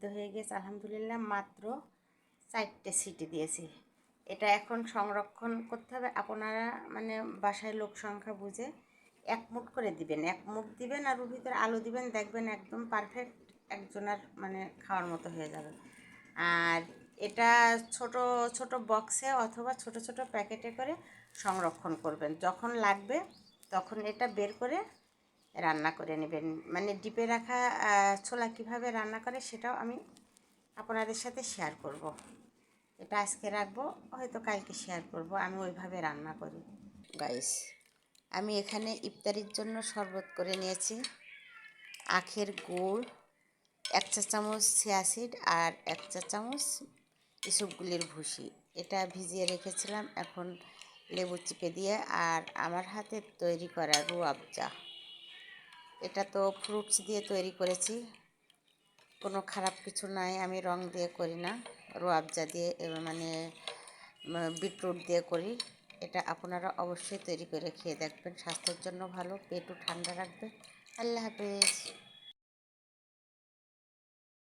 সিদ্ধ হয়ে গেছে আলহামদুলিল্লাহ। মাত্র 4টে সিটি দিয়েছি। এটা এখন সংরক্ষণ করতে হবে। আপনারা মানে বাসায় লোক সংখ্যা বুঝে 1 মুঠ করে দিবেন, 1 মুঠ দিবেন আর ওর ভিতরে আলু দিবেন, দেখবেন একদম পারফেক্ট একজনের মানে খাওয়ার মতো হয়ে যাবে। আর এটা ছোট ছোট বক্সে অথবা ছোট ছোট প্যাকেটে করে সংরক্ষণ করবেন। যখন লাগবে তখন এটা বের করে রান্না করে নেবেন। মানে ডিপে রাখা ছোলা কীভাবে রান্না করে সেটাও আমি আপনাদের সাথে শেয়ার করব। এটা আজকে রাখবো, হয়তো কালকে শেয়ার করব আমি ওইভাবে রান্না করি। গাইস, আমি এখানে ইফতারির জন্য শরবত করে নিয়েছি। আখের গুড়, 1 চা চামচ সিয়াসিড আর 1 চা চামচ ইসবগুলির ভুসি, এটা ভিজিয়ে রেখেছিলাম। এখন লেবু চিপে দিয়ে আর আমার হাতে তৈরি করা রুয়াবজা, এটা তো ফ্রুটস দিয়ে তৈরি করেছি, কোনো খারাপ কিছু নাই, আমি রং দিয়ে করি না, রুয়াবজা দিয়ে মানে বিটরুট দিয়ে করি। এটা আপনারা অবশ্যই তৈরি করে খেয়ে দেখবেন, স্বাস্থ্যের জন্য ভালো, পেটও ঠান্ডা রাখবে। আল্লাহ হাফেজ।